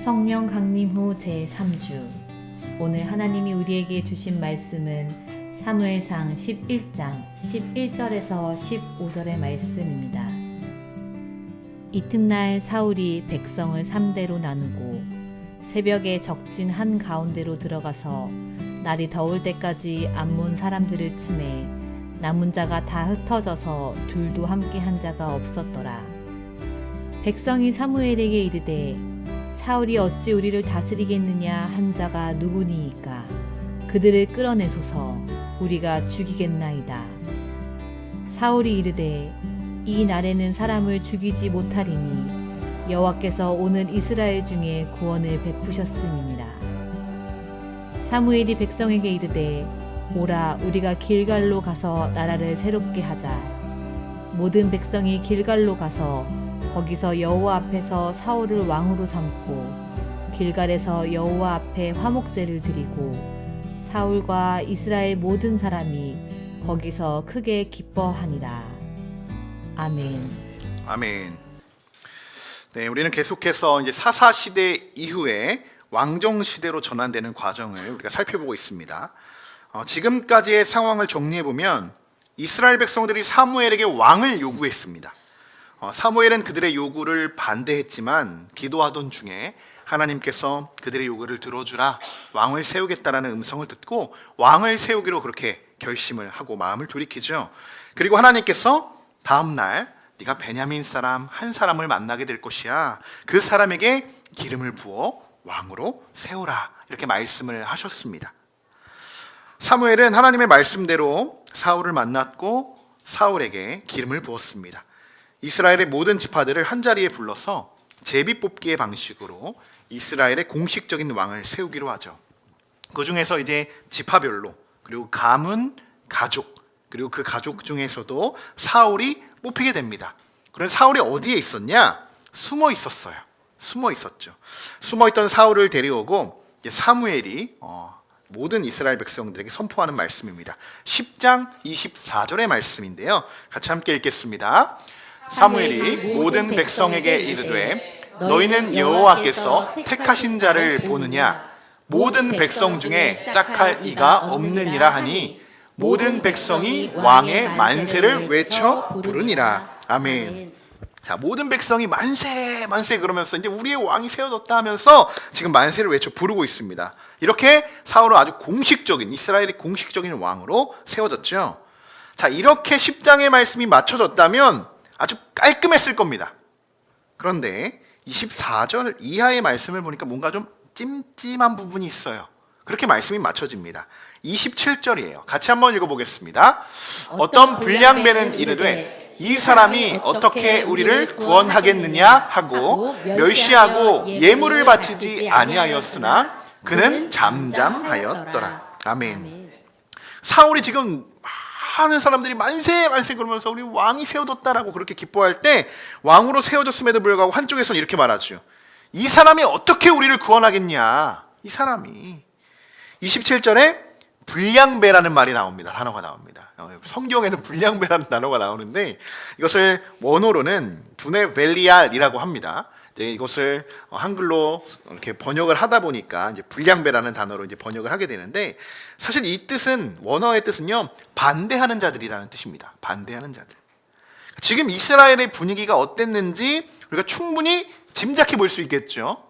성령 강림 후 제3주. 오늘 하나님이 우리에게 주신 말씀은 사무엘상 11장 11절에서 15절의 말씀입니다. 이튿날 사울이 백성을 3대로 나누고 새벽에 적진 한 가운데로 들어가서 날이 더울 때까지 암몬 사람들을 치매 남은 자가 다 흩어져서 둘도 함께 한 자가 없었더라. 백성이 사무엘에게 이르되 사울이 어찌 우리를 다스리겠느냐 한 자가 누구니이까 그들을 끌어내소서 우리가 죽이겠나이다. 사울이 이르되 이 날에는 사람을 죽이지 못하리니 여호와께서 오늘 이스라엘 중에 구원을 베푸셨음이니라. 사무엘이 백성에게 이르되 오라 우리가 길갈로 가서 나라를 새롭게 하자. 모든 백성이 길갈로 가서 거기서 여호와 앞에서 사울을 왕으로 삼고 길갈에서 여호와 앞에 화목제를 드리고 사울과 이스라엘 모든 사람이 거기서 크게 기뻐하니라. 아멘. 아멘. 네, 우리는 계속해서 이제 사사 시대 이후에 왕정 시대로 전환되는 과정을 우리가 살펴보고 있습니다. 지금까지의 상황을 정리해 보면 이스라엘 백성들이 사무엘에게 왕을 요구했습니다. 사무엘은 그들의 요구를 반대했지만 기도하던 중에 하나님께서 그들의 요구를 들어주라 왕을 세우겠다라는 음성을 듣고 왕을 세우기로 그렇게 결심을 하고 마음을 돌이키죠. 그리고 하나님께서 다음 날 네가 베냐민 사람 한 사람을 만나게 될 것이야. 그 사람에게 기름을 부어 왕으로 세우라 이렇게 말씀을 하셨습니다. 사무엘은 하나님의 말씀대로 사울을 만났고 사울에게 기름을 부었습니다. 이스라엘의 모든 지파들을 한자리에 불러서 제비 뽑기의 방식으로 이스라엘의 공식적인 왕을 세우기로 하죠. 그 중에서 이제 지파별로 그리고 가문, 가족 그리고 그 가족 중에서도 사울이 뽑히게 됩니다. 그런 사울이 어디에 있었냐? 숨어 있었어요. 숨어 있었죠. 숨어 있던 사울을 데려오고 이제 사무엘이 모든 이스라엘 백성들에게 선포하는 말씀입니다. 10장 24절의 말씀인데요. 같이 함께 읽겠습니다. 사무엘이 모든 백성에게 이르되 너희는 여호와께서 택하신 자를 보느냐 모든 백성 중에 짝할 이가 없느니라 하니 모든 백성이 왕의 만세를 외쳐 부르니라. 아멘. 자, 모든 백성이 만세 만세 그러면서 이제 우리의 왕이 세워졌다 하면서 지금 만세를 외쳐 부르고 있습니다. 이렇게 사울은 아주 공식적인 이스라엘의 공식적인 왕으로 세워졌죠. 자, 이렇게 10장의 말씀이 맞춰졌다면 아주 깔끔했을 겁니다. 그런데 24절 이하의 말씀을 보니까 뭔가 좀 찜찜한 부분이 있어요. 그렇게 말씀이 맞춰집니다. 27절이에요. 같이 한번 읽어보겠습니다. 어떤 불량배는 이르되 이 사람이 어떻게 우리를 구원하겠느냐 하고 멸시하고 예물을 바치지 아니하였으나 그는 잠잠하였더라. 아멘. 사울이 지금 많은 사람들이 만세 만세 그러면서 우리 왕이 세워졌다라고 그렇게 기뻐할 때 왕으로 세워졌음에도 불구하고 한쪽에서는 이렇게 말하죠. 이 사람이 어떻게 우리를 구원하겠냐. 이 사람이 27절에 불량배라는 말이 나옵니다. 단어가 나옵니다. 성경에는 불량배라는 단어가 나오는데 이것을 원어로는 두네벨리알이라고 합니다. 이것을 한글로 이렇게 번역을 하다 보니까 이제 불량배라는 단어로 이제 번역을 하게 되는데 사실 이 뜻은 원어의 뜻은요 반대하는 자들이라는 뜻입니다. 반대하는 자들. 지금 이스라엘의 분위기가 어땠는지 우리가 충분히 짐작해 볼 수 있겠죠.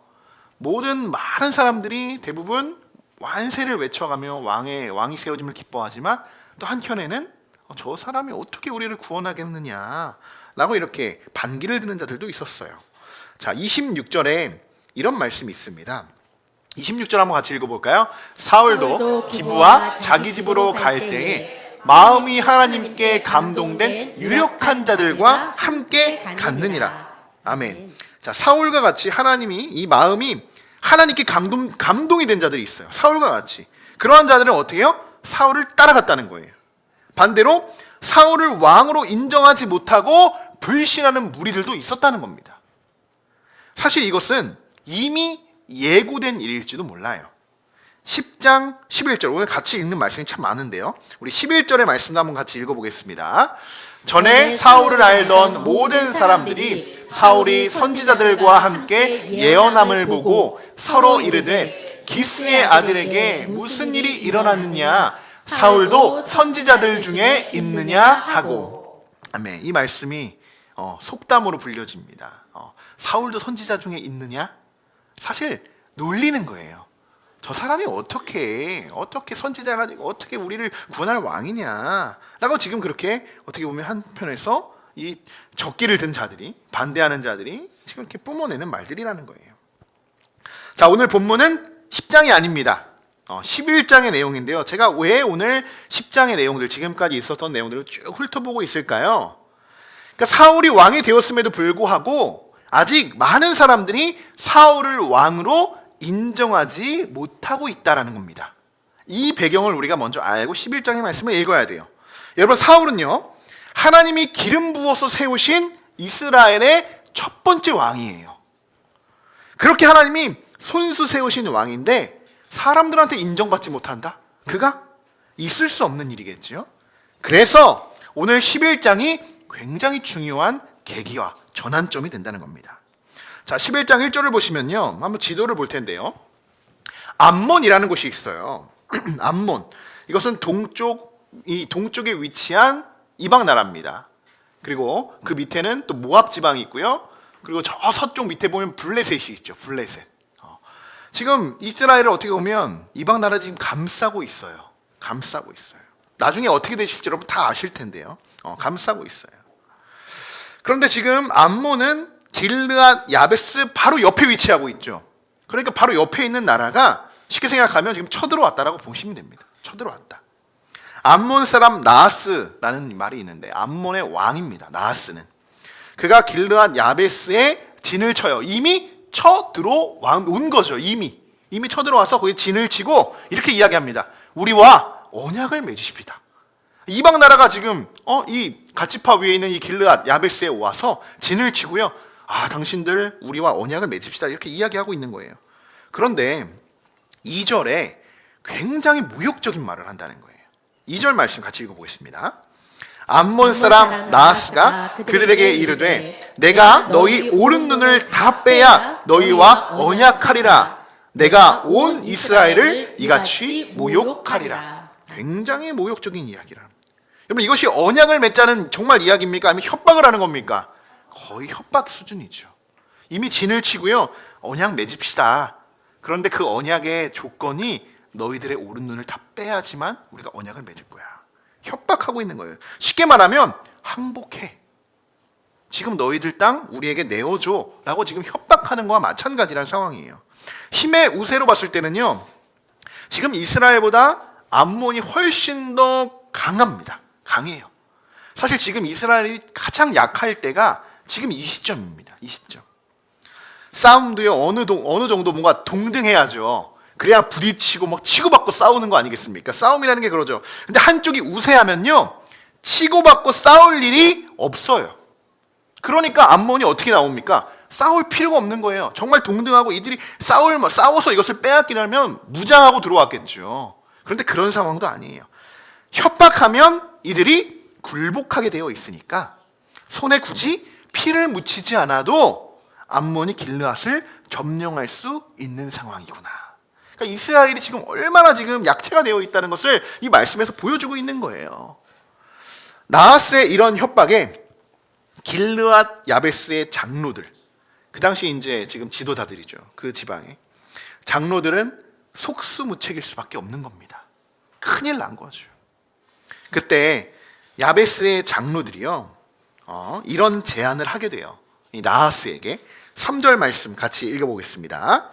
모든 많은 사람들이 대부분 완세를 외쳐가며 왕이 세워짐을 기뻐하지만 또 한켠에는 저 사람이 어떻게 우리를 구원하겠느냐라고 이렇게 반기를 드는 자들도 있었어요. 자, 26절에 이런 말씀이 있습니다. 26절 한번 같이 읽어볼까요? 사울도 기브와 자기 집으로 갈 때에 마음이 하나님께 감동된 유력한 자들과 함께 갔느니라. 아멘. 자, 사울과 같이 하나님이 이 마음이 하나님께 감동이 된 자들이 있어요. 사울과 같이. 그러한 자들은 어떻게 해요? 사울을 따라갔다는 거예요. 반대로 사울을 왕으로 인정하지 못하고 불신하는 무리들도 있었다는 겁니다. 사실 이것은 이미 예고된 일일지도 몰라요. 10장 11절 오늘 같이 읽는 말씀이 참 많은데요. 우리 11절의 말씀도 한번 같이 읽어보겠습니다. 전에 사울을 알던 모든 사람들이 사울이 선지자들과 함께 예언함을 보고 서로 이르되 기스의 아들에게 무슨 일이 일어났느냐 사울도 선지자들 중에 있느냐 하고. 아멘. 이 말씀이 속담으로 불려집니다. 사울도 선지자 중에 있느냐? 사실 놀리는 거예요. 저 사람이 어떻게 선지자가 되고 어떻게 우리를 구원할 왕이냐 라고 지금 그렇게 어떻게 보면 한편에서 이 적기를 든 자들이, 반대하는 자들이 지금 이렇게 뿜어내는 말들이라는 거예요. 자, 오늘 본문은 10장이 아닙니다. 11장의 내용인데요. 제가 왜 오늘 10장의 내용들, 지금까지 있었던 내용들을 쭉 훑어보고 있을까요? 그러니까 사울이 왕이 되었음에도 불구하고 아직 많은 사람들이 사울을 왕으로 인정하지 못하고 있다는 겁니다. 이 배경을 우리가 먼저 알고 11장의 말씀을 읽어야 돼요. 여러분, 사울은요, 하나님이 기름 부어서 세우신 이스라엘의 첫 번째 왕이에요. 그렇게 하나님이 손수 세우신 왕인데 사람들한테 인정받지 못한다? 그가 있을 수 없는 일이겠죠. 그래서 오늘 11장이 굉장히 중요한 계기와 전환점이 된다는 겁니다. 자, 11장 1절을 보시면요, 한번 지도를 볼 텐데요, 암몬이라는 곳이 있어요. 암몬, 이것은 동쪽에 위치한 이방 나라입니다. 그리고 그 밑에는 또 모압 지방이 있고요. 그리고 저 서쪽 밑에 보면 블레셋이 있죠. 블레셋. 지금 이스라엘을 어떻게 보면 이방 나라 지금 감싸고 있어요. 감싸고 있어요. 나중에 어떻게 되실지 여러분 다 아실 텐데요. 감싸고 있어요. 그런데 지금 암몬은 길르앗 야베스 바로 옆에 위치하고 있죠. 그러니까 바로 옆에 있는 나라가 쉽게 생각하면 지금 쳐들어왔다라고 보시면 됩니다. 쳐들어왔다. 암몬 사람 나하스라는 말이 있는데 암몬의 왕입니다. 나하스는. 그가 길르앗 야베스에 진을 쳐요. 이미 쳐들어온 거죠. 이미 쳐들어와서 거기 진을 치고 이렇게 이야기합니다. 우리와 언약을 맺으십시다. 이방 나라가 지금 이 가치파 위에 있는 이 길르앗 야베스에 와서 진을 치고요. 당신들 우리와 언약을 맺읍시다. 이렇게 이야기하고 있는 거예요. 그런데 2절에 굉장히 모욕적인 말을 한다는 거예요. 2절 말씀 같이 읽어보겠습니다. 암몬 사람 나하스가 그들에게 이르되 내가 너희 오른 눈을 다 빼야 너희와 언약하리라. 내가 온 이스라엘을 이같이 모욕하리라. 굉장히 모욕적인 이야기라. 여러분, 이것이 언약을 맺자는 정말 이야기입니까? 아니면 협박을 하는 겁니까? 거의 협박 수준이죠. 이미 진을 치고요, 언약 맺읍시다. 그런데 그 언약의 조건이 너희들의 오른 눈을 다 빼야지만 우리가 언약을 맺을 거야. 협박하고 있는 거예요. 쉽게 말하면 항복해. 지금 너희들 땅 우리에게 내어줘 라고 지금 협박하는 거와 마찬가지라는 상황이에요. 힘의 우세로 봤을 때는요, 지금 이스라엘보다 암몬이 훨씬 더 강합니다. 강해요. 사실 지금 이스라엘이 가장 약할 때가 지금 이 시점입니다. 이 시점. 싸움도요, 어느 정도 뭔가 동등해야죠. 그래야 부딪히고 막 치고받고 싸우는 거 아니겠습니까? 싸움이라는 게 그러죠. 근데 한쪽이 우세하면요, 치고받고 싸울 일이 없어요. 그러니까 암몬이 어떻게 나옵니까? 싸울 필요가 없는 거예요. 정말 동등하고 이들이 싸워서 이것을 빼앗기려면 무장하고 들어왔겠죠. 그런데 그런 상황도 아니에요. 협박하면 이들이 굴복하게 되어 있으니까 손에 굳이 피를 묻히지 않아도 암몬이 길르앗을 점령할 수 있는 상황이구나. 그러니까 이스라엘이 지금 얼마나 지금 약체가 되어 있다는 것을 이 말씀에서 보여주고 있는 거예요. 나하스의 이런 협박에 길르앗 야베스의 장로들, 그 당시 이제 지금 지도자들이죠. 그 지방에 장로들은 속수무책일 수밖에 없는 겁니다. 큰일 난 거죠. 그때 야베스의 장로들이요, 이런 제안을 하게 돼요. 이 나하스에게. 3절 말씀 같이 읽어보겠습니다.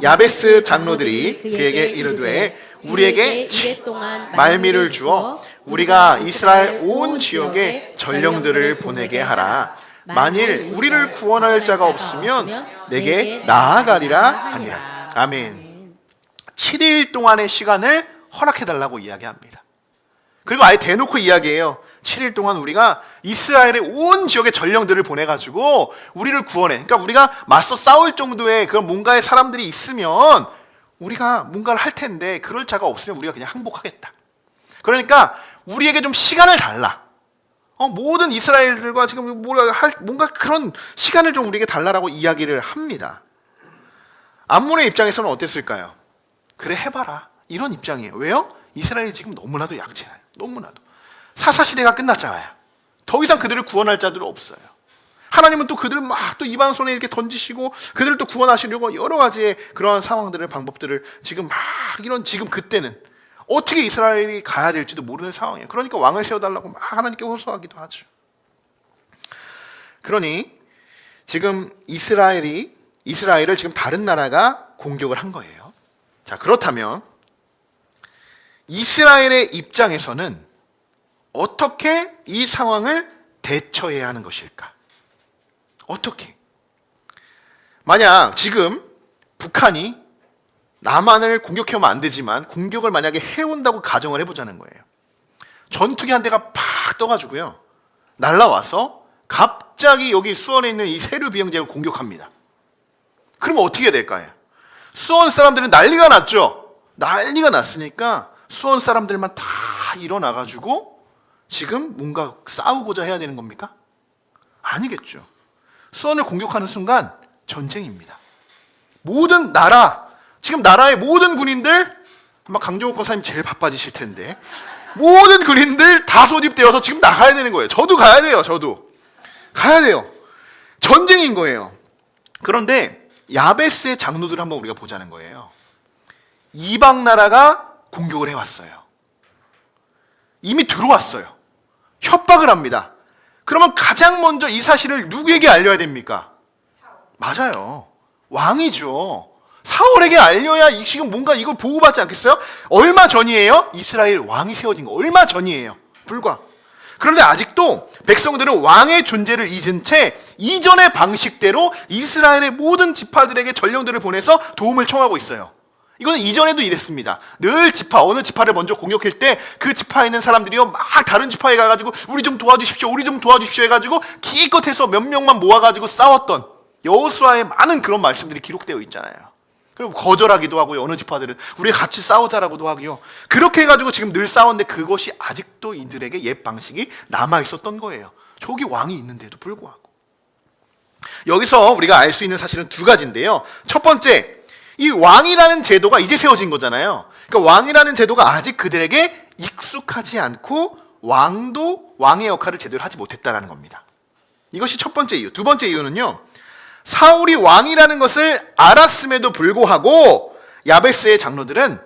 야베스 장로들이 그에게 이르되 우리에게 7일 동안 말미를 주어 우리가 이스라엘 온 지역에 전령들을 보내게 하라. 만일 우리를 구원할 자가 없으면 내게 나아가리라 하니라. 아멘. 7일 동안의 시간을 허락해달라고 이야기합니다. 그리고 아예 대놓고 이야기해요. 7일 동안 우리가 이스라엘의 온 지역에 전령들을 보내가지고 우리를 구원해. 그러니까 우리가 맞서 싸울 정도의 그런 뭔가의 사람들이 있으면 우리가 뭔가를 할 텐데 그럴 자가 없으면 우리가 그냥 항복하겠다. 그러니까 우리에게 좀 시간을 달라. 모든 이스라엘들과 지금 뭔가 그런 시간을 좀 우리에게 달라라고 이야기를 합니다. 암몬의 입장에서는 어땠을까요? 그래 해봐라 이런 입장이에요. 왜요? 이스라엘이 지금 너무나도 약체해요. 너무나도 사사시대가 끝났잖아요. 더 이상 그들을 구원할 자들은 없어요. 하나님은 또 그들을 막 또 이방 손에 이렇게 던지시고 그들을 또 구원하시려고 여러 가지의 그러한 상황들을 방법들을 지금 막 이런 지금 그때는 어떻게 이스라엘이 가야 될지도 모르는 상황이에요. 그러니까 왕을 세워달라고 막 하나님께 호소하기도 하죠. 그러니 지금 이스라엘을 지금 다른 나라가 공격을 한 거예요. 자, 그렇다면 이스라엘의 입장에서는 어떻게 이 상황을 대처해야 하는 것일까? 어떻게? 만약 지금 북한이 남한을 공격해오면 안 되지만 공격을 만약에 해온다고 가정을 해보자는 거예요. 전투기 한 대가 팍 떠가지고요. 날라와서 갑자기 여기 수원에 있는 이 세류 비행장을 공격합니다. 그러면 어떻게 해야 될까요? 수원 사람들은 난리가 났죠. 난리가 났으니까 수원 사람들만 다 일어나가지고 지금 뭔가 싸우고자 해야 되는 겁니까? 아니겠죠. 수원을 공격하는 순간 전쟁입니다. 모든 나라, 지금 나라의 모든 군인들, 아마 강정호 권사님 제일 바빠지실 텐데 모든 군인들 다 소집되어서 지금 나가야 되는 거예요. 저도 가야 돼요. 저도 가야 돼요. 전쟁인 거예요. 그런데 야베스의 장로들을 한번 우리가 보자는 거예요. 이방 나라가 공격을 해왔어요. 이미 들어왔어요. 협박을 합니다. 그러면 가장 먼저 이 사실을 누구에게 알려야 됩니까? 맞아요. 왕이죠. 사울에게 알려야 지금 뭔가 이걸 보호받지 않겠어요? 얼마 전이에요? 이스라엘 왕이 세워진 거 얼마 전이에요? 불과. 그런데 아직도 백성들은 왕의 존재를 잊은 채 이전의 방식대로 이스라엘의 모든 지파들에게 전령들을 보내서 도움을 청하고 있어요. 이거는 이전에도 이랬습니다. 늘 어느 지파를 먼저 공격할 때 그 지파에 있는 사람들이요 막 다른 지파에 가가지고 우리 좀 도와주십시오, 우리 좀 도와주십시오 해가지고 기껏해서 몇 명만 모아가지고 싸웠던 여호수아의 많은 그런 말씀들이 기록되어 있잖아요. 그리고 거절하기도 하고요. 어느 지파들은 우리 같이 싸우자라고도 하고요. 그렇게 해가지고 지금 늘 싸웠는데 그것이 아직도 이들에게 옛 방식이 남아있었던 거예요. 저기 왕이 있는데도 불구하고. 여기서 우리가 알 수 있는 사실은 두 가지인데요. 첫 번째, 이 왕이라는 제도가 이제 세워진 거잖아요. 그러니까 왕이라는 제도가 아직 그들에게 익숙하지 않고 왕도 왕의 역할을 제대로 하지 못했다는 겁니다. 이것이 첫 번째 이유. 두 번째 이유는요. 사울이 왕이라는 것을 알았음에도 불구하고 야베스의 장로들은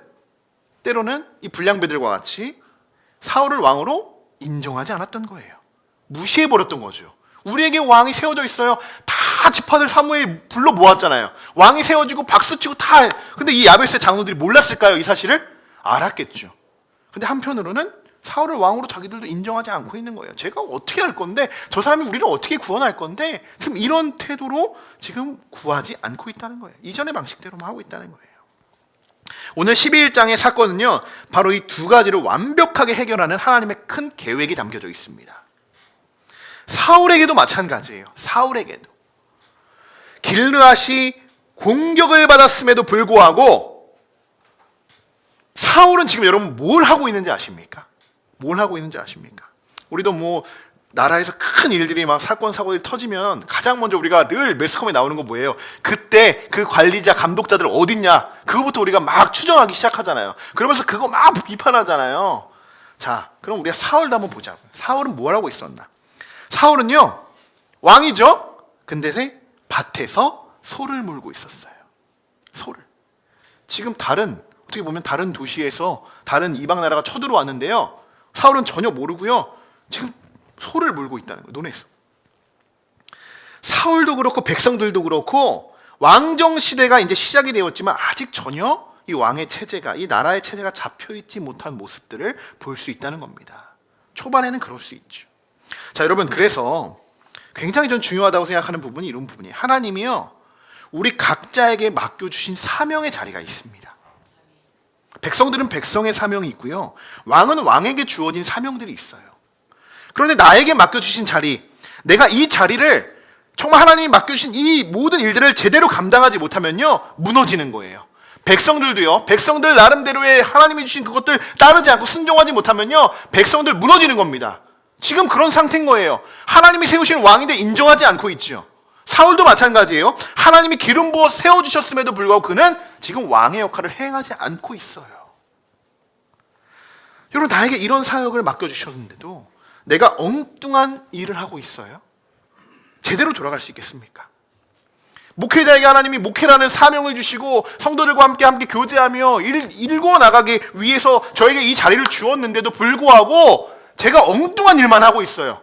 때로는 이 불량배들과 같이 사울을 왕으로 인정하지 않았던 거예요. 무시해버렸던 거죠. 우리에게 왕이 세워져 있어요. 다 지파들 사무엘 불러 모았잖아요. 왕이 세워지고 박수치고 다. 근데 이 야베스의 장로들이 몰랐을까요? 이 사실을? 알았겠죠. 근데 한편으로는 사울을 왕으로 자기들도 인정하지 않고 있는 거예요. 제가 어떻게 할 건데, 저 사람이 우리를 어떻게 구원할 건데, 지금 이런 태도로 지금 구하지 않고 있다는 거예요. 이전의 방식대로만 하고 있다는 거예요. 오늘 12일장의 사건은요, 바로 이 두 가지를 완벽하게 해결하는 하나님의 큰 계획이 담겨져 있습니다. 사울에게도 마찬가지예요. 사울에게도. 길르앗이 공격을 받았음에도 불구하고 사울은 지금 여러분 뭘 하고 있는지 아십니까? 뭘 하고 있는지 아십니까? 우리도 뭐 나라에서 큰 일들이 막 사건 사고들이 터지면 가장 먼저 우리가 늘 매스컴에 나오는 거 뭐예요? 그때 그 관리자 감독자들 어딨냐? 그거부터 우리가 막 추정하기 시작하잖아요. 그러면서 그거 막 비판하잖아요. 자, 그럼 우리가 사울도 한번 보자고요. 사울은 뭘 하고 있었나? 사울은요 왕이죠. 근데 밭에서 소를 물고 있었어요. 소를. 지금 어떻게 보면 다른 도시에서 다른 이방 나라가 쳐들어왔는데요, 사울은 전혀 모르고요 지금 소를 물고 있다는 거예요. 논에서. 사울도 그렇고 백성들도 그렇고 왕정 시대가 이제 시작이 되었지만 아직 전혀 이 왕의 체제가, 이 나라의 체제가 잡혀있지 못한 모습들을 볼 수 있다는 겁니다. 초반에는 그럴 수 있죠. 자, 여러분, 그래서 굉장히 전 중요하다고 생각하는 부분이 이런 부분이에요. 하나님이요 우리 각자에게 맡겨주신 사명의 자리가 있습니다. 백성들은 백성의 사명이 있고요, 왕은 왕에게 주어진 사명들이 있어요. 그런데 나에게 맡겨주신 자리, 내가 이 자리를 정말 하나님이 맡겨주신 이 모든 일들을 제대로 감당하지 못하면요 무너지는 거예요. 백성들도요, 백성들 나름대로의 하나님이 주신 그것들 따르지 않고 순종하지 못하면요 백성들 무너지는 겁니다. 지금 그런 상태인 거예요. 하나님이 세우신 왕인데 인정하지 않고 있죠. 사울도 마찬가지예요. 하나님이 기름 부어 세워주셨음에도 불구하고 그는 지금 왕의 역할을 행하지 않고 있어요. 여러분, 나에게 이런 사역을 맡겨주셨는데도 내가 엉뚱한 일을 하고 있어요? 제대로 돌아갈 수 있겠습니까? 목회자에게 하나님이 목회라는 사명을 주시고 성도들과 함께 교제하며 일구어 나가기 위해서 저에게 이 자리를 주었는데도 불구하고 제가 엉뚱한 일만 하고 있어요.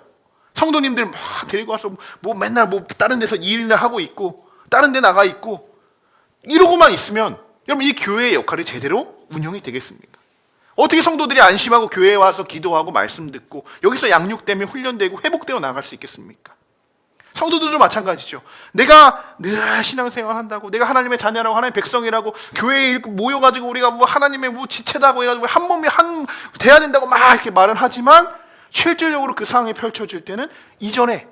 성도님들 막 데리고 와서 맨날 다른 데서 일이나 하고 있고 다른 데 나가 있고 이러고만 있으면 여러분, 이 교회의 역할이 제대로 운영이 되겠습니까? 어떻게 성도들이 안심하고 교회에 와서 기도하고 말씀 듣고 여기서 양육되며 훈련되고 회복되어 나갈 수 있겠습니까? 성도들도 마찬가지죠. 내가 늘 신앙생활 한다고, 내가 하나님의 자녀라고, 하나님의 백성이라고, 교회에 모여가지고 우리가 하나님의 지체다고 해가지고 한 몸이 돼야 된다고 막 이렇게 말은 하지만 실질적으로 그 상황이 펼쳐질 때는 이전에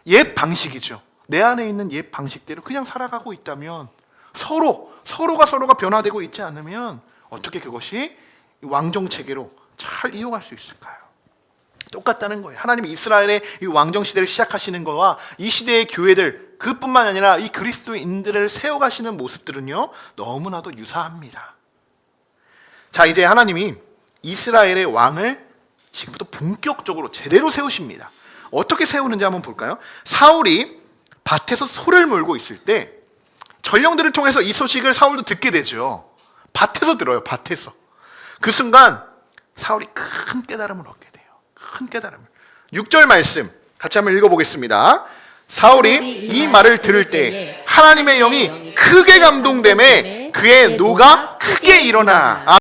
옛 방식이죠. 내 안에 있는 옛 방식대로 그냥 살아가고 있다면 서로가 변화되고 있지 않으면 어떻게 그것이 왕정 체계로 잘 이어갈 수 있을까요? 똑같다는 거예요. 하나님이 이스라엘의 이 왕정 시대를 시작하시는 거와 이 시대의 교회들, 그뿐만 아니라 이 그리스도인들을 세워가시는 모습들은요, 너무나도 유사합니다. 자, 이제 하나님이 이스라엘의 왕을 지금부터 본격적으로 제대로 세우십니다. 어떻게 세우는지 한번 볼까요? 사울이 밭에서 소를 몰고 있을 때 전령들을 통해서 이 소식을 사울도 듣게 되죠. 밭에서 들어요. 밭에서. 그 순간 사울이 큰 깨달음을 얻게 돼요. 큰 깨달음을. 6절 말씀 같이 한번 읽어보겠습니다. 사울이 이 말을 들을 때 하나님의 영이 크게 감동되매 그의 노가 크게 일어나.